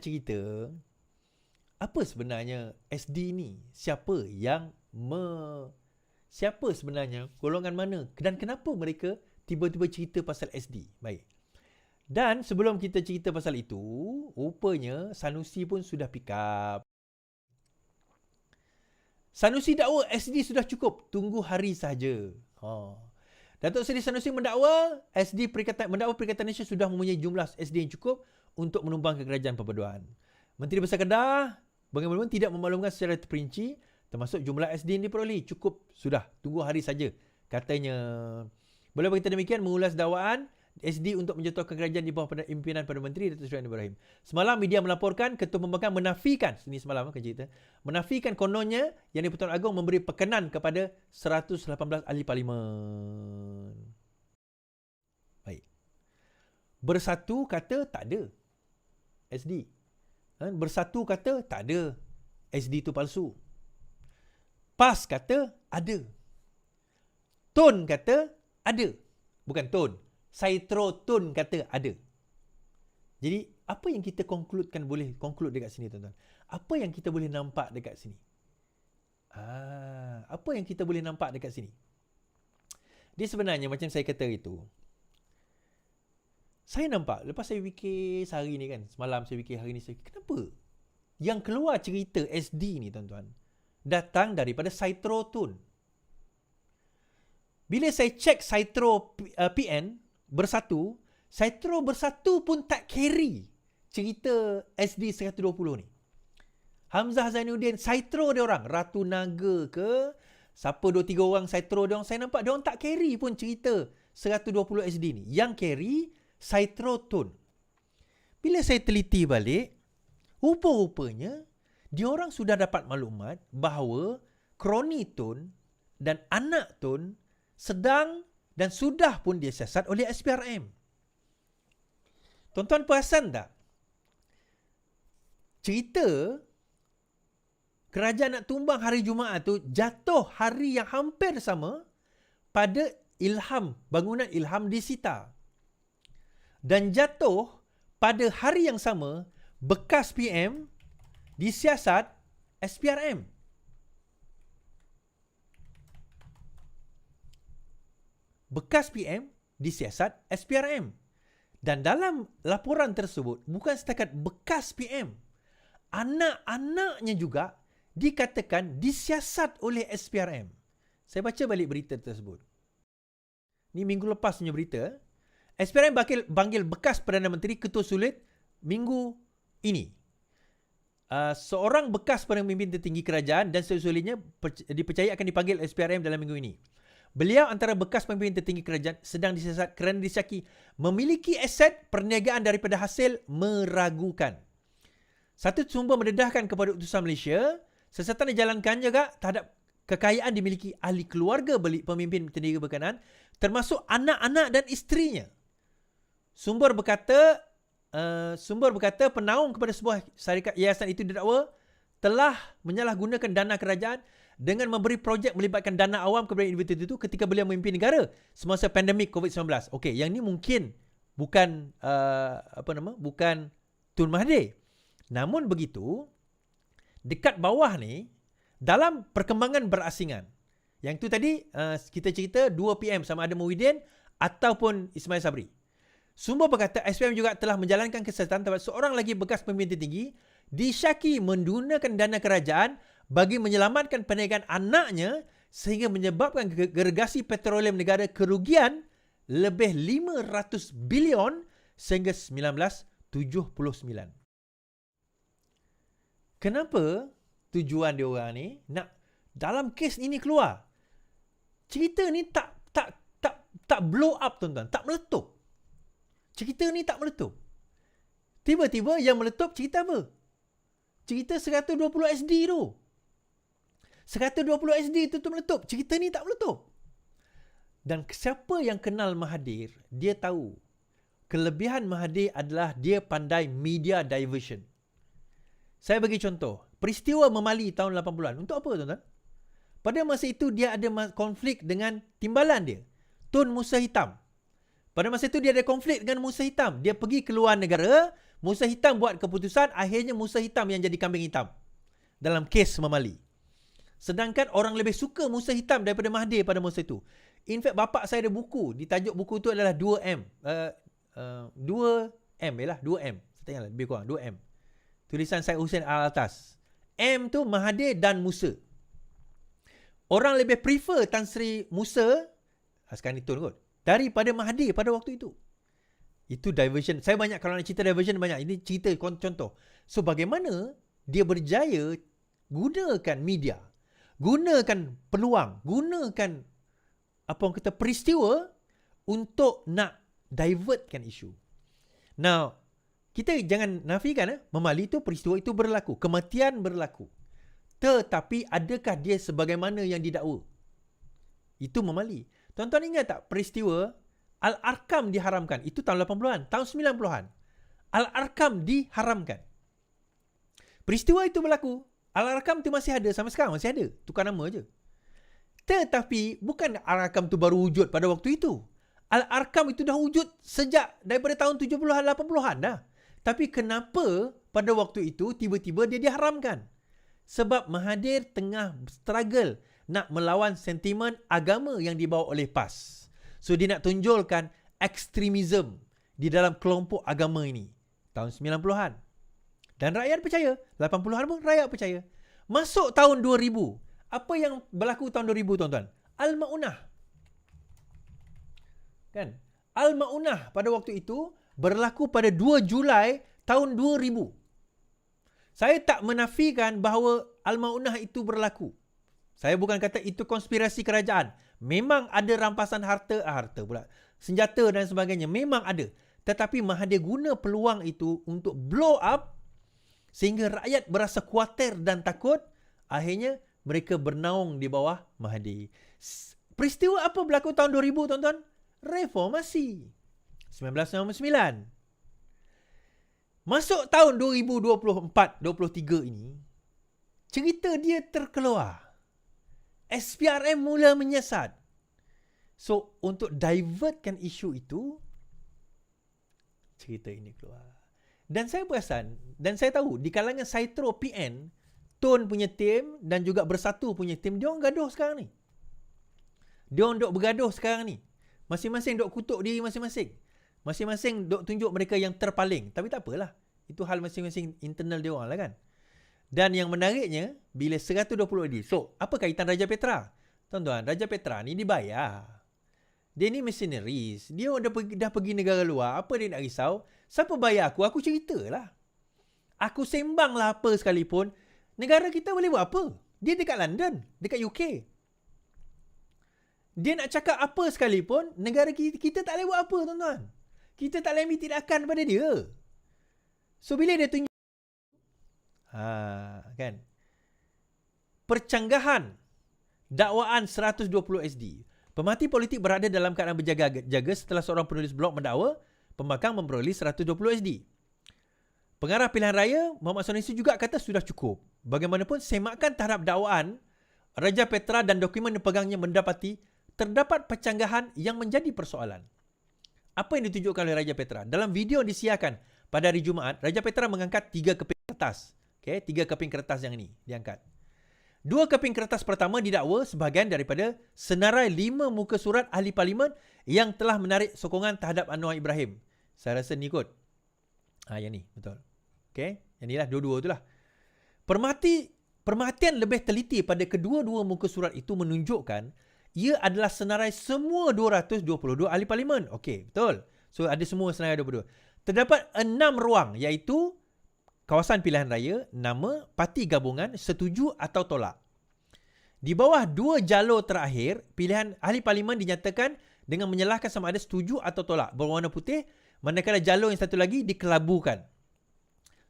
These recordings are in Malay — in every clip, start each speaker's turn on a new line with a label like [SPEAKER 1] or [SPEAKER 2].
[SPEAKER 1] nak cerita apa sebenarnya SD ni? Siapa sebenarnya, golongan mana dan kenapa mereka tiba-tiba cerita pasal SD? Baik. Dan sebelum kita cerita pasal itu, rupanya Sanusi pun sudah pick up. Sanusi dakwa SD sudah cukup, tunggu hari sahaja. Datuk Seri Sanusi mendakwa Perikatan Malaysia sudah mempunyai jumlah SD yang cukup untuk menumbang ke Kerajaan Perpaduan. Menteri Besar Kedah bagaimanapun tidak memaklumkan secara terperinci termasuk jumlah SD yang diperolehi. Cukup, sudah, tunggu hari saja, katanya. Boleh berkata demikian mengulas dakwaan SD untuk menjatuhkan kerajaan di bawah pimpinan Perdana Menteri Datuk Seri Anwar Ibrahim. Semalam media melaporkan Ketua Pembangkang menafikan, ini semalam kan cerita, menafikan kononnya Yang di-Pertuan Agong memberi perkenan kepada 118 ahli parlimen. Baik. Bersatu kata tak ada SD. Bersatu kata tak ada, SD tu palsu. PAS kata ada. TUN kata ada. Bukan TUN. Cytotun kata ada. Jadi, apa yang kita boleh conclude dekat sini, tuan-tuan? Apa yang kita boleh nampak dekat sini? Apa yang kita boleh nampak dekat sini? Dia sebenarnya macam saya kata itu. Saya nampak, lepas saya fikir sehari ni kan, semalam saya fikir, hari ni saya fikir, kenapa? Yang keluar cerita SD ni, tuan-tuan, datang daripada Cytotun. Bila saya cek Cytro PN, Bersatu, Cytro Bersatu pun tak carry cerita SD 120 ni. Hamzah Zainuddin, Cytro dia orang, Ratu Naga ke, siapa 2-3 orang Cytro dia orang, saya nampak dia orang tak carry pun cerita 120 SD ni. Yang carry Cytro Tun. Bila saya teliti balik, rupa-rupanya dia orang sudah dapat maklumat bahawa kroni Tun dan anak Tun sedang dan sudah pun disiasat oleh SPRM. Tuan-tuan perasan tak? Cerita kerajaan nak tumbang hari Jumaat tu jatuh hari yang hampir sama pada bangunan Ilham disita. Dan jatuh pada hari yang sama bekas PM disiasat SPRM. Bekas PM disiasat SPRM. Dan dalam laporan tersebut, bukan setakat bekas PM, anak-anaknya juga dikatakan disiasat oleh SPRM. Saya baca balik berita tersebut. Ni minggu lepas punya berita. SPRM panggil bekas Perdana Menteri Ketua Sulit minggu ini. Seorang bekas pemimpin tertinggi kerajaan dan sesulitnya dipercayai akan dipanggil SPRM dalam minggu ini. Beliau antara bekas pemimpin tertinggi kerajaan sedang disiasat kerana disyaki memiliki aset perniagaan daripada hasil meragukan. Satu sumber mendedahkan kepada utusan Malaysia, siasatan dijalankan juga terhadap kekayaan dimiliki ahli keluarga pemimpin tertinggi berkenaan, termasuk anak-anak dan isterinya. Sumber berkata penaung kepada sebuah syarikat yayasan itu didakwa telah menyalahgunakan dana kerajaan dengan memberi projek melibatkan dana awam kepada individu itu ketika beliau memimpin negara semasa pandemik COVID-19. Okey, yang ni mungkin bukan bukan Tun Mahathir. Namun begitu, dekat bawah ni dalam perkembangan berasingan. Yang tu tadi kita cerita 2 PM sama ada Muhyiddin ataupun Ismail Sabri. Sumber berkata SPM juga telah menjalankan kesiasatan terhadap seorang lagi bekas pemimpin tertinggi disyaki menggunakan dana kerajaan bagi menyelamatkan perniagaan anaknya sehingga menyebabkan gergasi petroleum negara kerugian lebih 500 bilion sehingga 1979. Kenapa tujuan dia orang ni nak dalam kes ini keluar? Cerita ni tak blow up, tuan-tuan, tak meletup. Cerita ni tak meletup. Tiba-tiba yang meletup cerita apa? Cerita 120 SD tu. 120 SD tu meletup. Cerita ni tak meletup. Dan siapa yang kenal Mahathir, dia tahu. Kelebihan Mahathir adalah dia pandai media diversion. Saya bagi contoh. Peristiwa Memali tahun 80-an. Untuk apa, tuan-tuan? Pada masa itu, dia ada konflik dengan timbalan dia. Tun Musa Hitam. Pada masa itu, dia ada konflik dengan Musa Hitam. Dia pergi ke luar negara, Musa hitam buat keputusan, akhirnya Musa hitam yang jadi kambing hitam dalam kes Memali. Sedangkan orang lebih suka Musa hitam daripada Mahathir pada masa itu. In fact, bapak saya ada buku. Ditajuk buku itu adalah 2M. 2M ialah 2M. Saya tengok lebih kurang 2M. Tulisan Syed Hussein Alatas. M tu Mahathir dan Musa. Orang lebih prefer Tan Sri Musa, sekarang ni Tun kot, daripada Mahathir pada waktu itu. Itu diversion. Saya banyak, kalau nak cerita diversion banyak. Ini cerita contoh. So bagaimana dia berjaya gunakan media, gunakan peluang, gunakan apa orang kata peristiwa untuk nak divertkan isu. Now, kita jangan nafikan Memali itu peristiwa itu berlaku, kematian berlaku. Tetapi adakah dia sebagaimana yang didakwa? Itu Memali. Tuan-tuan ingat tak peristiwa Al-Arkam diharamkan? Itu tahun 80-an, tahun 90-an. Al-Arkam diharamkan. Peristiwa itu berlaku. Al-Arkam itu masih ada, sampai sekarang masih ada. Tukar nama je. Tetapi bukan Al-Arkam itu baru wujud pada waktu itu. Al-Arkam itu dah wujud sejak daripada tahun 70-an, 80-an dah. Tapi kenapa pada waktu itu tiba-tiba dia diharamkan? Sebab Mahathir tengah struggle nak melawan sentimen agama yang dibawa oleh PAS. So dia nak tunjulkan ekstremism di dalam kelompok agama ini. Tahun 90-an. Dan rakyat percaya. 80-an pun rakyat percaya. Masuk tahun 2000. Apa yang berlaku tahun 2000 tuan-tuan? Al-Ma'unah. Kan? Al-Ma'unah pada waktu itu berlaku pada 2 Julai tahun 2000. Saya tak menafikan bahawa Al-Ma'unah itu berlaku. Saya bukan kata itu konspirasi kerajaan. Memang ada rampasan harta pula. Senjata dan sebagainya. Memang ada. Tetapi Mahathir guna peluang itu untuk blow up sehingga rakyat berasa khawatir dan takut. Akhirnya mereka bernaung di bawah Mahathir. Peristiwa apa berlaku tahun 2000 tuan-tuan? Reformasi. 1999. Masuk tahun 2024-23 ini, cerita dia terkeluar. SPRM mula menyesat. So, untuk divertkan isu itu, cerita ini keluar. Dan saya perasan, dan saya tahu, di kalangan Saitro PN, Tun punya tim dan juga Bersatu punya tim, dia orang gaduh sekarang ni. Dia orang duk bergaduh sekarang ni. Masing-masing duk kutuk diri masing-masing. Masing-masing duk tunjuk mereka yang terpaling. Tapi tak apalah. Itu hal masing-masing internal dia orang lah kan. Dan yang menariknya, bila 120 AD. So, apa kaitan Raja Petra? Tuan-tuan, Raja Petra ni dibayar. Dia ni mercenaries. Dia dah pergi negara luar. Apa dia nak risau? Siapa bayar aku? Aku ceritalah. Aku sembang lah apa sekalipun. Negara kita boleh buat apa? Dia dekat London. Dekat UK. Dia nak cakap apa sekalipun. Negara kita tak boleh buat apa tuan-tuan. Kita tak boleh ambil tindakan pada dia. So, bila dia tunjuk. Kan? Percanggahan dakwaan 120 SD. Pemerhati politik berada dalam keadaan berjaga-jaga setelah seorang penulis blog mendakwa pembangkang memperoleh 120 SD. Pengarah pilihan raya Muhammad Sanusi juga kata sudah cukup. Bagaimanapun semakan terhadap dakwaan Raja Petra dan dokumen yang pegangnya mendapati terdapat percanggahan yang menjadi persoalan. Apa yang ditunjukkan oleh Raja Petra? Dalam video yang disiarkan pada hari Jumaat, Raja Petra mengangkat 3 keping kertas. 3 keping kertas yang ini diangkat. 2 keping kertas pertama didakwa sebahagian daripada senarai 5 muka surat ahli parlimen yang telah menarik sokongan terhadap Anwar Ibrahim. Saya rasa ni kot. Yang ni, betul. Yang ni lah, dua-dua tu lah. Perhatian lebih teliti pada kedua-dua muka surat itu menunjukkan ia adalah senarai semua 222 ahli parlimen. Betul. So, ada semua senarai 22. Terdapat 6 ruang iaitu kawasan pilihan raya, nama, parti gabungan, setuju atau tolak. Di bawah 2 jalur terakhir, pilihan ahli parlimen dinyatakan dengan menyalahkan sama ada setuju atau tolak, berwarna putih, manakala jalur yang satu lagi dikelabukan.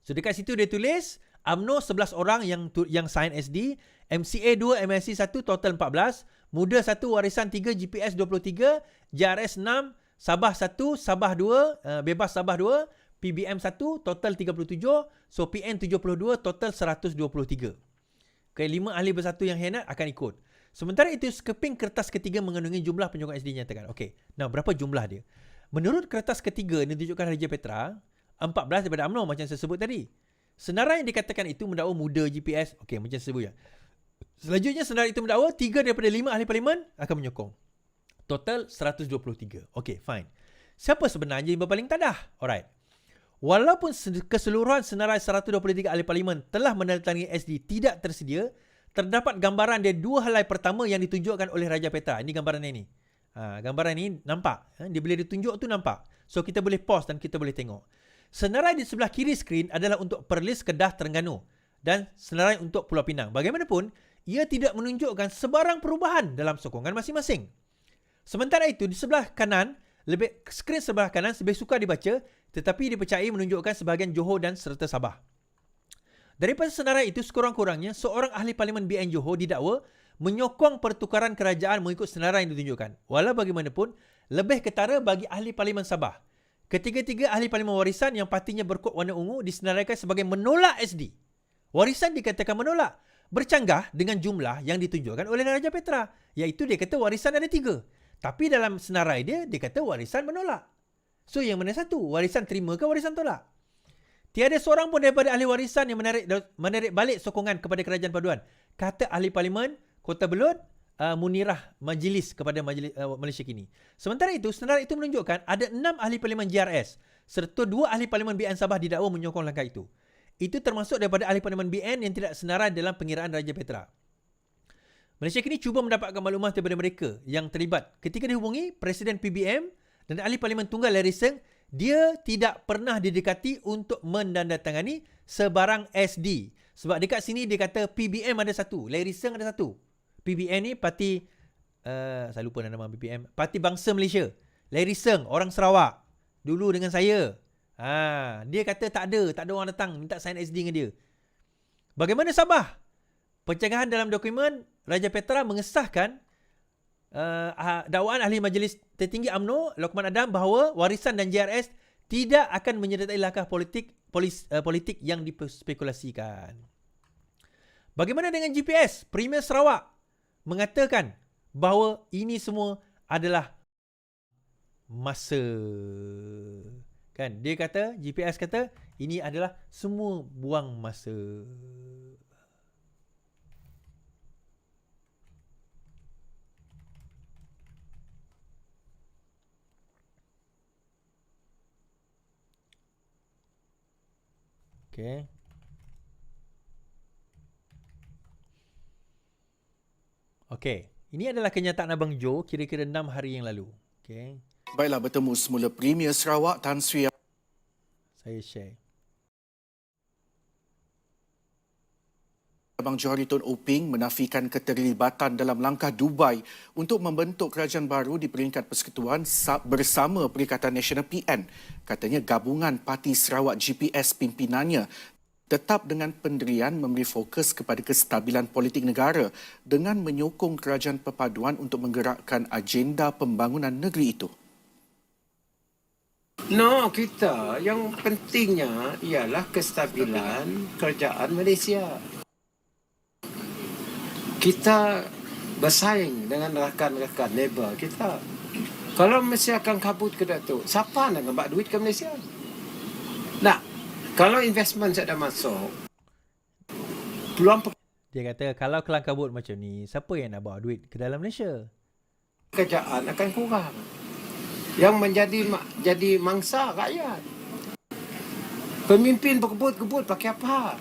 [SPEAKER 1] So dekat situ dia tulis UMNO 11 orang yang sign SD, MCA 2, MSC 1 total 14, Muda 1, Warisan 3, GPS 23, JRS 6, Sabah 1, Sabah 2, Bebas Sabah 2, PBM 1 total 37, so PN 72 total 123. 5 ahli bersatu yang hianat akan ikut. Sementara itu keping kertas ketiga mengandungi jumlah penyokong SD dinyatakan. Now berapa jumlah dia? Menurut kertas ketiga yang ditunjukkan Raja Petra, 14 daripada UMNO macam saya sebut tadi. Senarai yang dikatakan itu mendakwa muda GPS. Okey, macam saya sebut ya. Selanjutnya senarai itu mendakwa 3 daripada 5 ahli parlimen akan menyokong. Total 123. Okey, fine. Siapa sebenarnya yang berpaling tadah? Alright. Walaupun keseluruhan senarai 123 ahli parlimen telah menandatangani SD tidak tersedia, terdapat gambaran dia dua helai pertama yang ditunjukkan oleh Raja Petra. Ini gambaran ini. Gambaran ini nampak. Dia bila ditunjuk tu nampak. So kita boleh pause dan kita boleh tengok. Senarai di sebelah kiri skrin adalah untuk Perlis, Kedah, Terengganu dan senarai untuk Pulau Pinang. Bagaimanapun, ia tidak menunjukkan sebarang perubahan dalam sokongan masing-masing. Sementara itu, di sebelah kanan, skrin sebelah kanan lebih sukar dibaca tetapi dipercayai menunjukkan sebahagian Johor dan serta Sabah. Daripada senarai itu, sekurang-kurangnya seorang ahli parlimen BN Johor didakwa menyokong pertukaran kerajaan mengikut senarai yang ditunjukkan. Walau bagaimanapun, lebih ketara bagi ahli parlimen Sabah. Ketiga-tiga ahli parlimen warisan yang partinya berkod warna ungu disenaraikan sebagai menolak SD. Warisan dikatakan menolak, bercanggah dengan jumlah yang ditunjukkan oleh Raja Petra. Iaitu dia kata warisan ada 3. Tapi dalam senarai dia kata warisan menolak. So yang mana satu? Warisan terima ke warisan tolak? Tiada seorang pun daripada ahli warisan yang menarik balik sokongan kepada kerajaan paduan. Kata ahli parlimen Kota Belud, Munirah Majlis kepada Majlis Malaysia Kini. Sementara itu, senarai itu menunjukkan ada 6 ahli parlimen GRS serta 2 ahli parlimen BN Sabah didakwa menyokong langkah itu. Itu termasuk daripada ahli parlimen BN yang tidak senarai dalam pengiraan Raja Petra. Malaysia Kini cuba mendapatkan maklumat daripada mereka yang terlibat. Ketika dihubungi Presiden PBM dan ahli parlimen tunggal Larry Seng, dia tidak pernah didekati untuk menandatangani sebarang SD. Sebab dekat sini dia kata PBM ada satu, Larry Seng ada satu. PBM ni parti, saya lupa nama PBM, Parti Bangsa Malaysia. Larry Seng, orang Sarawak. Dulu dengan saya. Dia kata tak ada orang datang minta sign SD dengan dia. Bagaimana Sabah? Pencegahan dalam dokumen, Raja Petra mengesahkan dakwaan ahli majlis tertinggi UMNO, Lokman Adam, bahawa warisan dan JRS tidak akan menyertai langkah politik yang dispekulasikan. Bagaimana dengan GPS? Premier Sarawak mengatakan bahawa ini semua adalah masa. Kan? Dia kata, GPS kata, ini adalah semua buang masa. Okay. Okey, ini adalah kenyataan Abang Jo kira-kira 6 hari yang lalu. Okey.
[SPEAKER 2] Baiklah, bertemu semula Premier Sarawak Tan Sri.
[SPEAKER 1] Saya share.
[SPEAKER 2] Abang Johari Tun Uping menafikan keterlibatan dalam langkah Dubai untuk membentuk kerajaan baru di peringkat persekutuan bersama Perikatan Nasional PN. Katanya gabungan Parti Sarawak GPS pimpinannya tetap dengan pendirian memberi fokus kepada kestabilan politik negara dengan menyokong kerajaan perpaduan untuk menggerakkan agenda pembangunan negeri itu.
[SPEAKER 3] No, kita yang pentingnya ialah kestabilan kerajaan Malaysia. Kita bersaing dengan rakan-rakan neighbor kita. Kalau Malaysia akan kabut ke Datuk, siapa nak nampak duit ke Malaysia? Nah, kalau investment sudah masuk, peluang
[SPEAKER 1] Dia kata kalau kelang kabut macam ni, siapa yang nak bawa duit ke dalam Malaysia?
[SPEAKER 3] pekerjaan akan kurang. Yang jadi mangsa rakyat. Pemimpin berkebut-kebut pakai apa?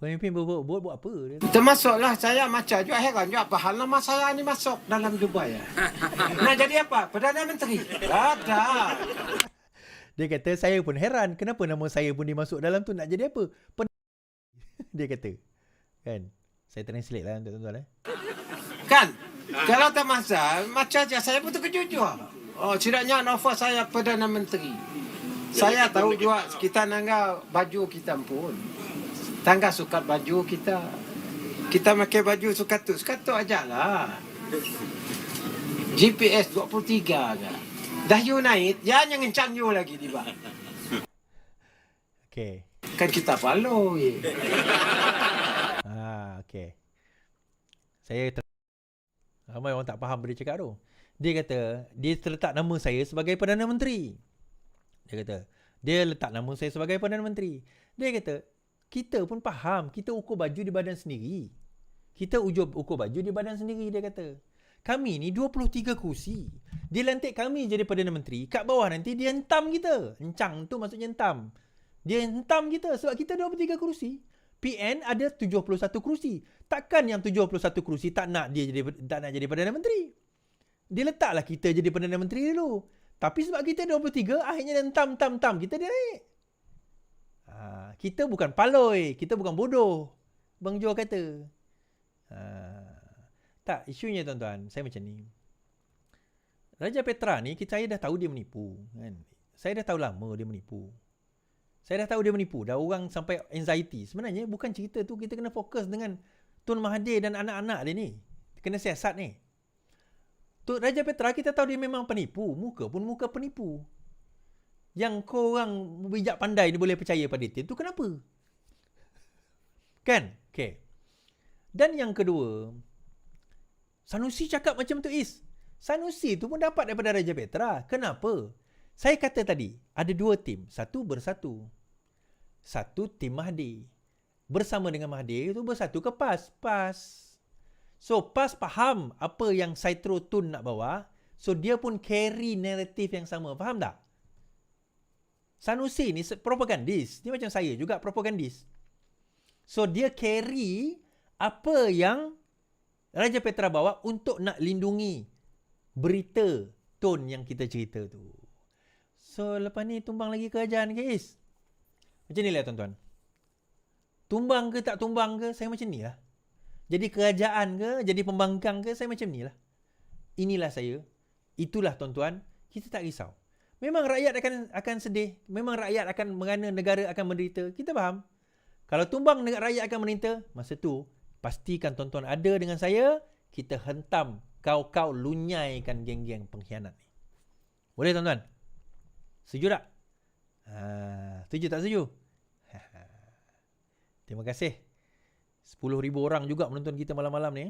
[SPEAKER 1] Pemimpin buat apa?
[SPEAKER 3] Termasuklah saya macam juga heran juga apa hal nama saya ni masuk dalam Dubai ya. Nak jadi apa? Perdana Menteri. Ada.
[SPEAKER 1] Dia kata saya pun heran kenapa nama saya pun dimasuk dalam tu nak jadi apa? Dia kata. Kan? Saya translate lah untuk tuan-tuan
[SPEAKER 3] Kan? Kalau tak masa macam je saya pun terkejut juga. Oh, tidaknya offer saya Perdana Menteri. Saya tahu juga kita nangga baju kita pun. Tangga sukat baju kita. Kita pakai baju sukat tu aja lah. GPS 23 ke. Dah you naik, jangan ngencang you lagi di bawah.
[SPEAKER 1] Okey.
[SPEAKER 3] Kan kita follow ye.
[SPEAKER 1] Okey. Ramai orang tak faham dia cakap tu. Dia kata, dia terletak nama saya sebagai Perdana Menteri. Dia kata, Dia letak nama saya sebagai Perdana Menteri. Dia kata, kita pun faham, kita ukur baju di badan sendiri. Kita ukur baju di badan sendiri, dia kata. Kami ni 23 kursi. Dia lantik kami jadi Perdana Menteri. Kat bawah nanti dia hentam kita. Encang tu maksudnya hentam. Dia hentam kita sebab kita 23 kursi. PN ada 71 kursi. Takkan yang 71 kursi tak nak jadi Perdana Menteri. Dia letaklah kita jadi Perdana Menteri dulu. Tapi sebab kita 23, akhirnya dia hentam, kita dia naik. Kita bukan paloi, kita bukan bodoh. Bang Jo kata. Tak, isunya tuan-tuan, saya macam ni. Raja Petra ni, saya dah tahu dia menipu. Kan? Saya dah tahu lama dia menipu. Dah orang sampai anxiety. Sebenarnya bukan cerita tu, kita kena fokus dengan Tun Mahathir dan anak-anak dia ni. Kena siasat ni. Tu Raja Petra kita tahu dia memang penipu. Muka pun muka penipu. Yang korang bijak pandai ni boleh percaya pada dia tu kenapa? Kan? Okay. Dan yang kedua, Sanusi cakap macam tu Is. Sanusi tu pun dapat daripada Raja Petra. Kenapa? Saya kata tadi, ada dua tim. Satu bersatu. Satu tim Mahathir. Bersama dengan Mahathir itu bersatu ke PAS. So PAS faham apa yang Saitro Tun nak bawa. So dia pun carry naratif yang sama. Faham tak? Sanusi ni propagandis. Dia macam saya juga propagandis. So dia carry apa yang Raja Petra bawa untuk nak lindungi berita Tun yang kita cerita tu. So lepas ni tumbang lagi kerajaan guys. Macam ni lah tuan-tuan. Tumbang ke tak tumbang ke, saya macam ni lah. Jadi kerajaan ke, jadi pembangkang ke, saya macam ni lah. Inilah saya. Itulah tuan-tuan. Kita tak risau. Memang rakyat akan sedih. Memang rakyat akan merana negara akan menderita. Kita faham. Kalau tumbang rakyat akan menderita, masa tu pastikan tuan-tuan ada dengan saya. Kita hentam kau lunyaikan geng-geng pengkhianat ni. Boleh tuan-tuan? Setuju tak? Setuju tak setuju? Terima kasih. 10,000 orang juga menonton kita malam-malam ni.